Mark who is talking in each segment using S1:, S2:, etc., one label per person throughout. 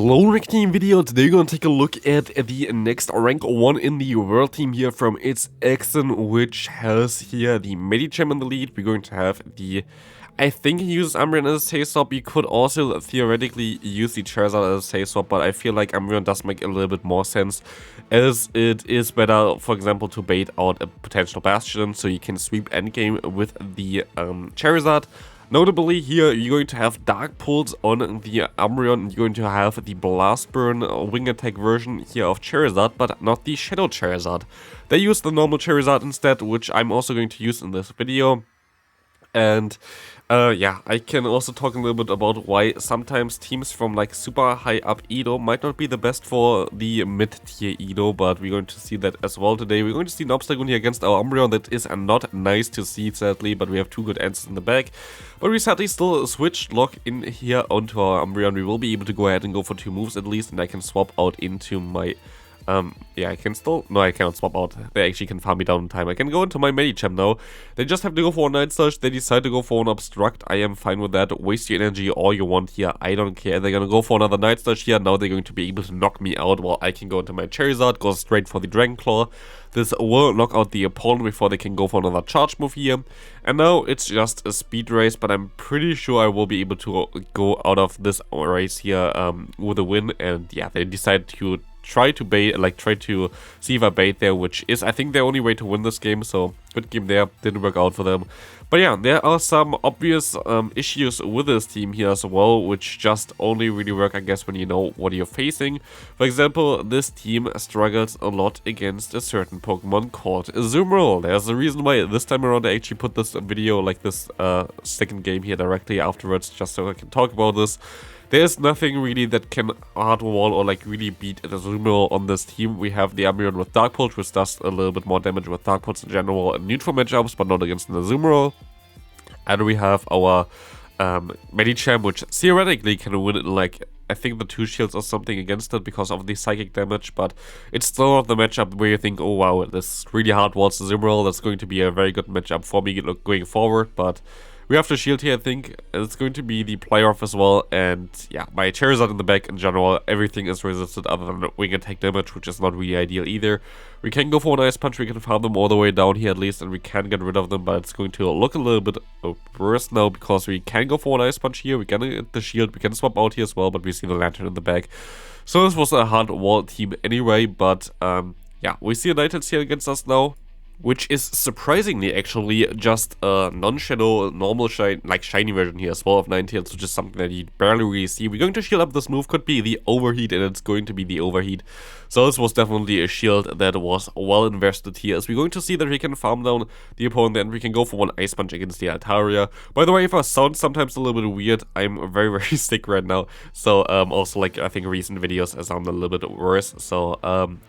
S1: Hello Rank Team video. Today we're gonna take a look at the next rank 1 in the world team here from its Exen, which has here the MEweedle in the lead. We're going to have the, I think he uses Umbreon as a safe swap. You could also theoretically use the Charizard as a safe swap, but I feel like Umbreon does make a little bit more sense, as it is better, for example, to bait out a potential Bastion, so you can sweep endgame with the Charizard. Notably here, you're going to have Dark Pulse on the Umbreon, you're going to have the Blast Burn Wing Attack version here of Charizard, but not the Shadow Charizard. They use the normal Charizard instead, which I'm also going to use in this video. And yeah, I can also talk a little bit about why sometimes teams from like super high up Edo might not be the best for the mid-tier Edo, but we're going to see that as well today. We're going to see an obstacle here against our Umbreon that is not nice to see, sadly, but we have two good answers in the back. But we sadly still switch lock in here onto our Umbreon. We will be able to go ahead and go for 2 moves at least, and I can swap out into my yeah, I can still, no, I cannot swap out. They actually can farm me down in time. I can go into my MEweedle now. They just have to go for a Night Slash. They decide to go for an Obstruct. I am fine with that. Waste your energy all you want here. I don't care. They're gonna go for another Night Slash here. Now they're going to be able to knock me out while I can go into my Charizard, go straight for the Dragon Claw. This will knock out the opponent before they can go for another charge move here. And now it's just a speed race, but I'm pretty sure I will be able to go out of this race here with a win. And yeah, they decide to try to bait, like try to see if I bait there, which is I think their only way to win this game, so good game there, didn't work out for them. But yeah, there are some obvious issues with this team here as well, which just only really work, I guess, when you know what you're facing. For example, this team struggles a lot against a certain Pokemon called Azumarill. There's a reason why this time around I actually put this video, like this second game here directly afterwards, just so I can talk about this. There's nothing really that can hard wall or like really beat the Azumarill on this team. We have the Umbreon with Dark Pulse, which does a little bit more damage with Dark Pulse in general and neutral matchups, but not against the Azumarill. And we have our MEweedle, which theoretically can win it, like I think the 2 shields or something against it because of the psychic damage, but it's still not the matchup where you think, oh wow, this really hard walls Azumarill. That's going to be a very good matchup for me going forward, but we have the shield here, I think. It's going to be the play-off as well, and yeah, my Charizard in the back in general, everything is resisted other than wing attack damage, which is not really ideal either. We can go for an Ice Punch, we can farm them all the way down here at least, and we can get rid of them, but it's going to look a little bit worse now, because we can go for an Ice Punch here, we can get the shield, we can swap out here as well, but we see the Lantern in the back. So this was a hard wall team anyway, but yeah, we see a Nighthills here against us now, which is surprisingly actually just a non-shadow, normal shiny version here as well of Ninetales, which is something that you barely really see. We're going to shield up this move, could be the Overheat, and it's going to be the Overheat. So this was definitely a shield that was well invested here, as we're going to see that we can farm down the opponent and we can go for one Ice Punch against the Altaria. By the way, if I sound sometimes a little bit weird, I'm very, very sick right now. So also like I think recent videos I sound a little bit worse. So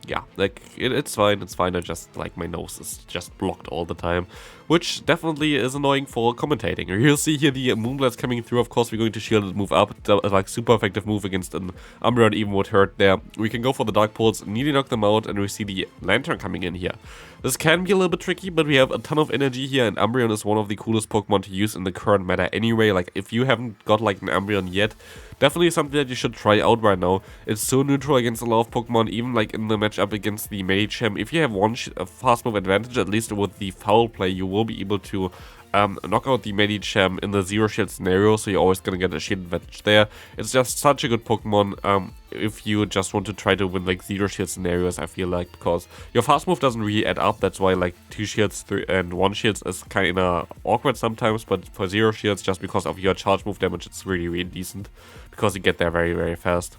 S1: yeah, like it's fine, I just like my nose is just blocked all the time, which definitely is annoying for commentating. You'll see here the Moonblast coming through. Of course, we're going to shield it, move up, like super effective move against an Umbreon, even would hurt there. We can go for the Dark Pulse, nearly knock them out, and we see the Lantern coming in here. This can be a little bit tricky, but we have a ton of energy here, and Umbreon is one of the coolest Pokemon to use in the current meta anyway. Like, if you haven't got like an Umbreon yet, definitely something that you should try out right now. It's so neutral against a lot of Pokemon, even like in the matchup against the MEweedle. If you have one fast move advantage, at least with the foul play, you will be able to knock out the MEweedle in the zero shield scenario, so you're always gonna get a shield advantage there. It's just such a good Pokemon if you just want to try to win like zero shield scenarios, I feel like, because your fast move doesn't really add up. That's why like 2 shields and 1 shields is kind of awkward sometimes, but for 0 shields, just because of your charge move damage, it's really, really decent, because you get there very, very fast.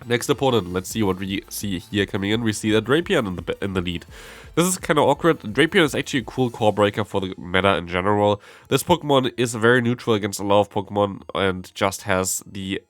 S1: Next opponent, let's see what we see here coming in. We see that Drapion in the lead. This is kind of awkward. Drapion is actually a cool core breaker for the meta in general. This Pokemon is very neutral against a lot of Pokemon and just has the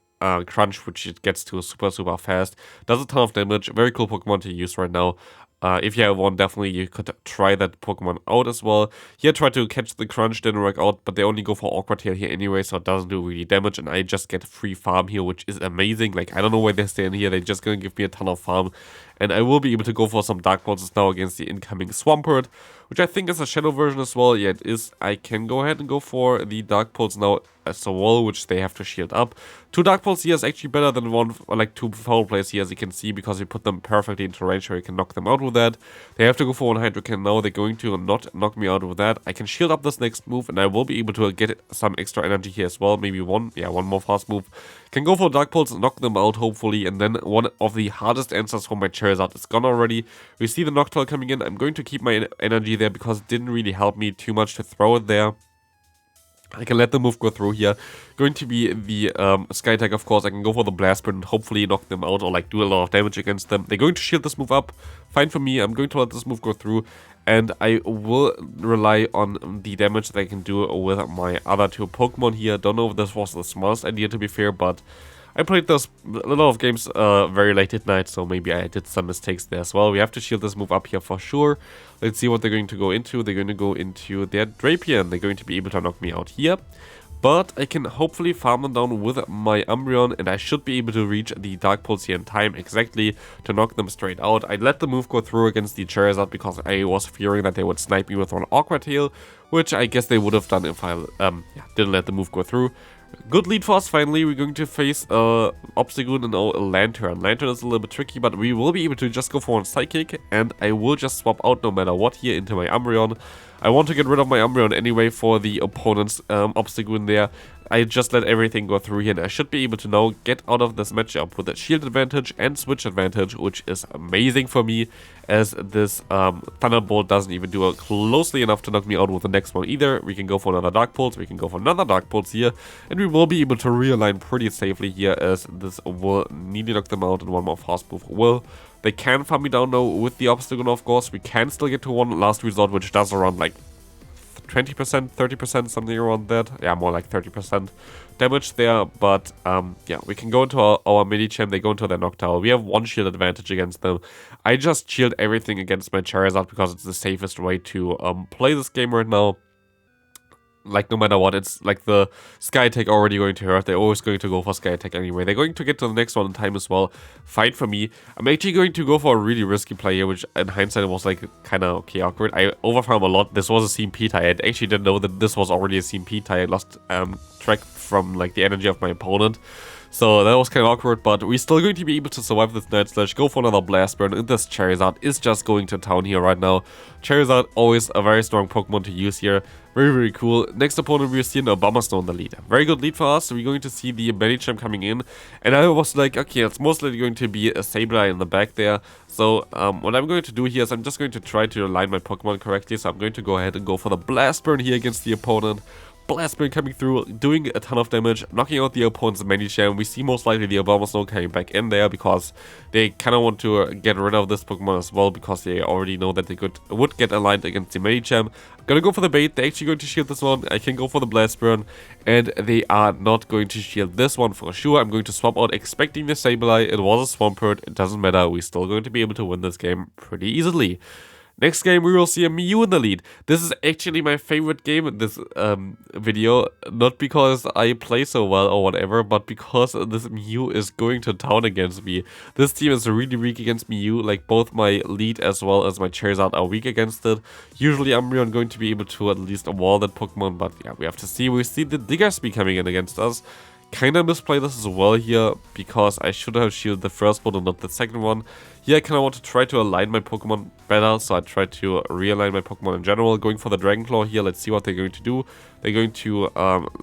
S1: crunch, which it gets to super, super fast. Does a ton of damage. Very cool Pokemon to use right now. If you have one, definitely you could try that Pokemon out as well. Here, try to catch the crunch, didn't work out, but they only go for Awkward Tail here anyway, so it doesn't do really damage, and I just get free farm here, which is amazing. Like, I don't know why they stay in here, they're just gonna give me a ton of farm, and I will be able to go for some Dark Pulses now against the incoming Swampert, which I think is a Shadow version as well. Yeah, it is. I can go ahead and go for the Dark Pulse now as well, which they have to shield up. 2 Dark Pulse here is actually better than 1, or like 2 Foul Plays here, as you can see, because we put them perfectly into range where you can knock them out with that. They have to go for 1 Hydro Cannon now. They're going to not knock me out with that. I can shield up this next move, and I will be able to get some extra energy here as well. Maybe one more fast move. Can go for Dark Pulse, knock them out hopefully, and then one of the hardest answers for my Charizard is gone already. We see the Noctowl coming in. I'm going to keep my energy there because it didn't really help me too much to throw it there. I can let the move go through here. Going to be the Sky Attack, of course. I can go for the Blast Burn and hopefully knock them out or like do a lot of damage against them. They're going to shield this move up. Fine for me. I'm going to let this move go through. And I will rely on the damage that I can do with my other 2 Pokemon here. Don't know if this was the smartest idea, to be fair, but I played a lot of games very late at night, so maybe I did some mistakes there as well. We have to shield this move up here for sure. Let's see what they're going to go into. They're going to go into their Drapion. They're going to be able to knock me out here. But I can hopefully farm them down with my Umbreon, and I should be able to reach the Dark Pulse here in time exactly to knock them straight out. I let the move go through against the Charizard because I was fearing that they would snipe me with an Aqua Tail, which I guess they would have done if I didn't let the move go through. Good lead for us finally. We're going to face Obstagoon and a Lantern. Lantern is a little bit tricky, but we will be able to just go for one Psychic, and I will just swap out no matter what here into my Umbreon. I want to get rid of my Umbreon anyway for the opponent's Obstagoon there. I just let everything go through here, and I should be able to now get out of this matchup with a shield advantage and switch advantage, which is amazing for me, as this Thunderbolt doesn't even do closely enough to knock me out with the next one either. We can go for another Dark Pulse, we can go for another Dark Pulse here, and we will be able to realign pretty safely here, as this will need to knock them out, and one more fast move will. They can farm me down though with the Obstacle, of course. We can still get to one last resort, which does around like 20%, 30%, something around that. Yeah, more like 30% damage there. But yeah, we can go into our Medicham. They go into their Noctowl. We have 1 shield advantage against them. I just shield everything against my Charizard because it's the safest way to play this game right now. Like, no matter what, it's like the Sky Attack already going to hurt. They're always going to go for Sky Attack anyway. They're going to get to the next one in time as well. Fine for me. I'm actually going to go for a really risky play here, which in hindsight was like kind of okay, awkward. I overfarm a lot. This was a CMP tie. I actually didn't know that this was already a CMP tie. I lost track from like the energy of my opponent. So that was kind of awkward, but we're still going to be able to survive this Night Slash, go for another Blast Burn, and this Charizard is just going to town here right now. Charizard, always a very strong Pokemon to use here. Very, very cool. Next opponent, we're seeing a Bomberstone in the lead. Very good lead for us. We're going to see the Medicham coming in, and I was like, okay, it's most likely going to be a Sableye in the back there. So what I'm going to do here is I'm just going to try to align my Pokemon correctly, so I'm going to go ahead and go for the Blast Burn here against the opponent. Blast Burn coming through, doing a ton of damage, knocking out the opponent's Medicham. We see most likely the Abomasnow coming back in there because they kind of want to get rid of this Pokemon as well, because they already know that they would get aligned against the Medicham. Gonna go for the bait. They're actually going to shield this one. I can go for the Blast Burn, and they are not going to shield this one for sure. I'm going to swap out expecting the Sableye. It was a Swampert. It doesn't matter. We're still going to be able to win this game pretty easily. Next game, we will see a Mew in the lead. This is actually my favorite game in this video. Not because I play so well or whatever, but because this Mew is going to town against me. This team is really weak against Mew. Like, both my lead as well as my Charizard are weak against it. Usually Umbreon going to be able to at least wall that Pokemon, but yeah, we have to see. We see the Diggersby coming in against us. Kinda misplay this as well here, because I should have shielded the first one and not the second one. Here I kinda want to try to align my Pokemon better, so I try to realign my Pokemon in general. Going for the Dragon Claw here, let's see what they're going to do. They're going to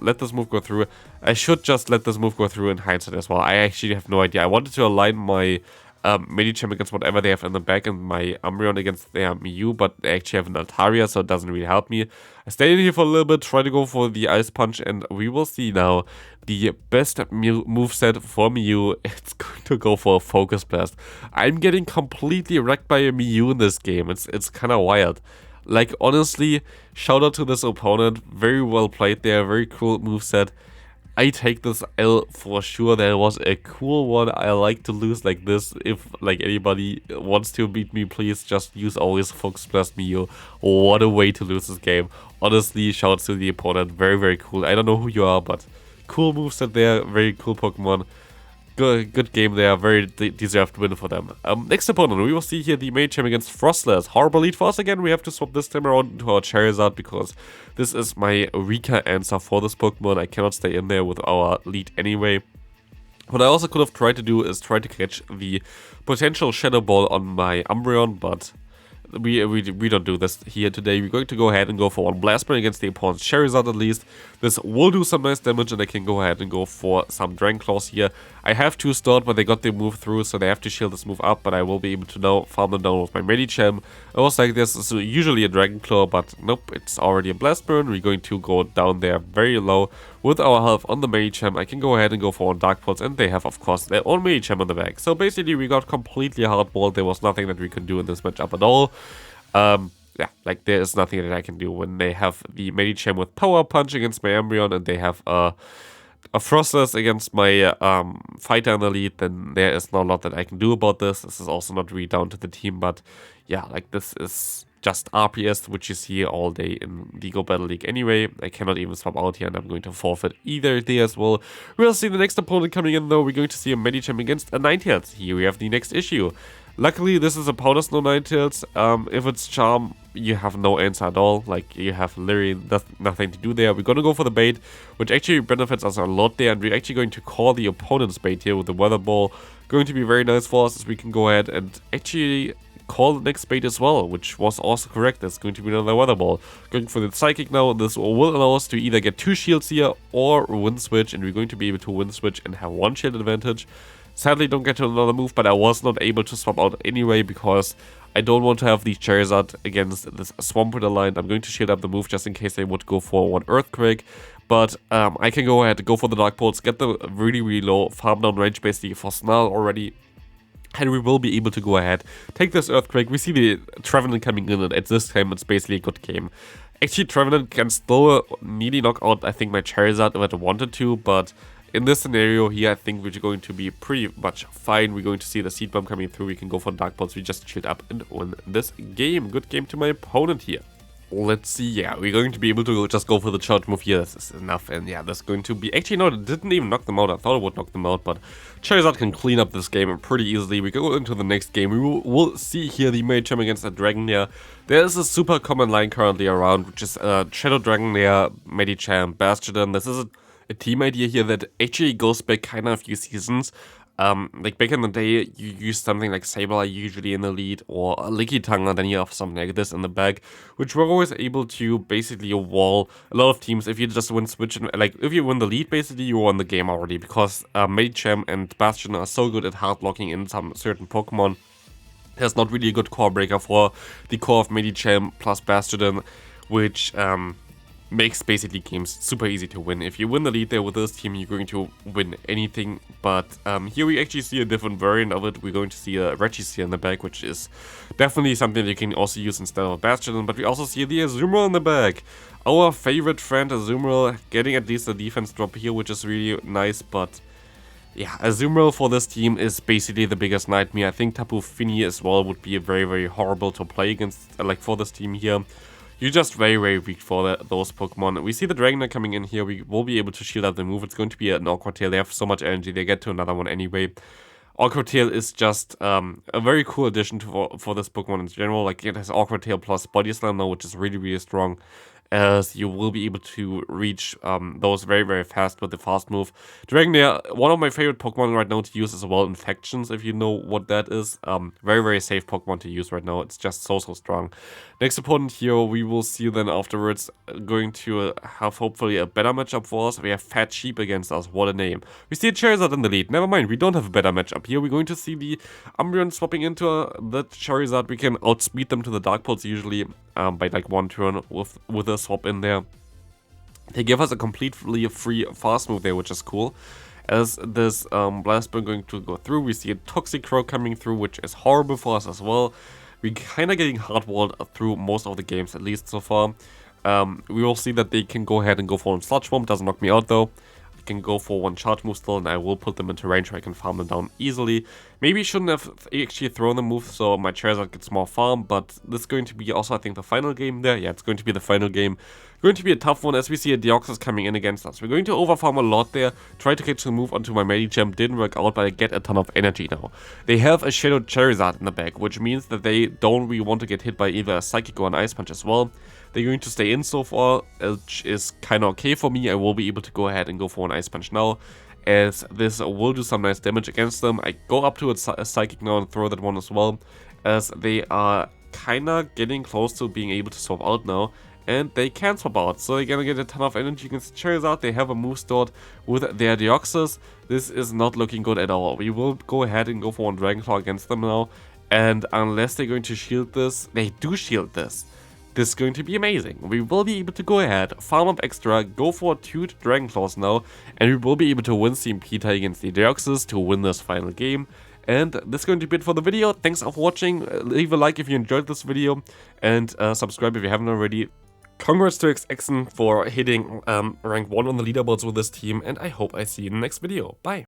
S1: let this move go through. I should just let this move go through in hindsight as well. I actually have no idea. I wanted to align my Medicham against whatever they have in the back, and my Umbreon against their Mew, but they actually have an Altaria, so it doesn't really help me. I stayed in here for a little bit, try to go for the Ice Punch, and we will see now the best moveset for Mew. It's going to go for a Focus Blast. I'm getting completely wrecked by a Mew in this game. It's kind of wild. Like, honestly, shout out to this opponent. Very well played there, very cool moveset. I take this L for sure. That was a cool one. I like to lose like this. If like anybody wants to beat me, please just use always Focus Blast Mew. What a way to lose this game. Honestly, shout out to the opponent. Very, very cool. I don't know who you are, but cool moveset there. Very cool Pokemon. good game there, very deserved win for them. Next opponent, we will see here the Medicham against Frostless. Horrible lead for us again. We have to swap this time around into our Charizard because this is my weaker answer for this Pokemon. I cannot stay in there with our lead anyway. What I also could have tried to do is try to catch the potential Shadow Ball on my Umbreon, but we don't do this here today. We're going to go ahead and go for one Blast Burn against the opponent's Charizard at least. This will do some nice damage and I can go ahead and go for some Dragon Claws here. I have 2 stored, but they got the move through, so they have to shield this move up, but I will be able to now farm them down with my Medicham. I was like, this is usually a Dragon Claw, but nope, it's already a Blast Burn. We're going to go down there very low with our health on the Medicham. I can go ahead and go for one Dark Pulse, and they have, of course, their own Medicham on the back. So basically, we got completely hardballed. There was nothing that we could do in this matchup at all. Yeah, like there is nothing that I can do when they have the Medicham with Power Punch against my Umbreon, and they have a Frostless against my fighter in the lead, then there is not a lot that I can do about this. This is also not really down to the team, but yeah, like this is just RPS, which you see all day in the Go Battle League anyway. I cannot even swap out here, and I'm going to forfeit either there as well. We'll see the next opponent coming in, though. We're going to see a Medicham against a Ninetales. Here we have the next issue. Luckily, this is a Powder Snow Ninetales. If it's Charm, you have no answer at all. Like, you have literally nothing to do there. We're going to go for the bait, which actually benefits us a lot there. And we're actually going to call the opponent's bait here with the Weather Ball. Going to be very nice for us as we can go ahead and actually call the next bait as well, which was also correct. It's going to be another Weather Ball. Going for the Psychic now. This will allow us to either get 2 shields here or Wind Switch. And we're going to be able to Wind Switch and have 1 shield advantage. Sadly, don't get to another move, but I was not able to swap out anyway because I don't want to have the Charizard against this Swampert line. I'm going to shield up the move just in case they would go for one Earthquake. But I can go ahead and go for the Dark Pulse, get the really low farm down range basically for Snarl already. And we will be able to go ahead, take this Earthquake. We see the Trevenant coming in, and at this time it's basically a good game. Actually, Trevenant can still nearly knock out, I think, my Charizard if I wanted to, but in this scenario here, I think we're going to be pretty much fine. We're going to see the Seed Bomb coming through. We can go for Dark Pulse. We just shield up and win this game. Good game to my opponent here. Let's see. Yeah, we're going to be able to just go for the charge move here. This is enough. And yeah, that's going to be... Actually, no, it didn't even knock them out. I thought it would knock them out, but Charizard can clean up this game pretty easily. We go into the next game. We'll see here the Medicham against a Dragonair. There is a super common line currently around, which is Shadow Dragonair, Medicham, Bastion. This is a team idea here that actually goes back kind of a few seasons. Like back in the day, you used something like Sableye usually in the lead, or a Lickitung, and then you have something like this in the back, which were always able to basically wall a lot of teams. If you just win switch, and like if you win the lead, basically you won the game already, because Medicham and Bastion are so good at hard locking in some certain Pokemon. There's not really a good core breaker for the core of Medicham plus Bastion, which makes basically games super easy to win. If you win the lead there with this team, you're going to win anything. But here we actually see a different variant of it. We're going to see a Regisaur in the back, which is definitely something that you can also use instead of Bastion. But we also see the Azumarill in the back. Our favorite friend Azumarill getting at least a defense drop here, which is really nice. But yeah, Azumarill for this team is basically the biggest nightmare. I think Tapu Fini as well would be very horrible to play against, like for this team here. You're just very weak for those Pokemon. We see the Dragonair coming in here. We will be able to shield up the move. It's going to be an Awkward Tail. They have so much energy. They get to another one anyway. Awkward Tail is just a very cool addition for this Pokemon in general. Like, it has Awkward Tail plus Body Slam now, which is really strong, as you will be able to reach those very fast with the fast move. Dragonair, one of my favorite Pokemon right now to use as well, Infections, if you know what that is. Very safe Pokemon to use right now. It's just so strong. Next opponent here, we will see then afterwards, going to have hopefully a better matchup for us. We have Fat Sheep against us. What a name. We see a Charizard in the lead. Never mind, we don't have a better matchup here. We're going to see the Umbreon swapping into the Charizard. We can outspeed them to the Dark Pulse usually by like one turn with a swap in there. They give us a completely free fast move there, which is cool. As this Blast Burn going to go through, we see a Toxicroak coming through, which is horrible for us as well. We're kind of getting hard-walled through most of the games, at least so far. We will see that they can go ahead and go for a Sludge Bomb. Doesn't knock me out though. he can go for one charge move still, and I will put them into range where I can farm them down easily. Maybe shouldn't have actually thrown the move so my Charizard gets more farm, but this is going to be also, I think, the final game there. Yeah, it's going to be the final game. Going to be a tough one as we see a Deoxys coming in against us. We're going to overfarm a lot there. Try to catch the move onto my Medicham, didn't work out, but I get a ton of energy now. They have a Shadow Charizard in the back, which means that they don't really want to get hit by either a Psychic or an Ice Punch as well. They're going to stay in so far, which is kind of okay for me. I will be able to go ahead and go for an Ice Punch now, as this will do some nice damage against them. I go up to a Psychic now and throw that one as well, as they are kind of getting close to being able to swap out now. And they can swap out, so they're gonna get a ton of energy against Charizard. They have a move stored with their Deoxys. This is not looking good at all. We will go ahead and go for one Dragon Claw against them now. And unless they're going to shield this, they do shield this. This is going to be amazing. We will be able to go ahead, farm up extra, go for 2 Dragon Claws now, and we will be able to win CMP tie against the Deoxys to win this final game. And this is going to be it for the video. Thanks for watching. Leave a like if you enjoyed this video, and subscribe if you haven't already. Congrats to xxn for hitting rank 1 on the leaderboards with this team, and I hope I see you in the next video. Bye!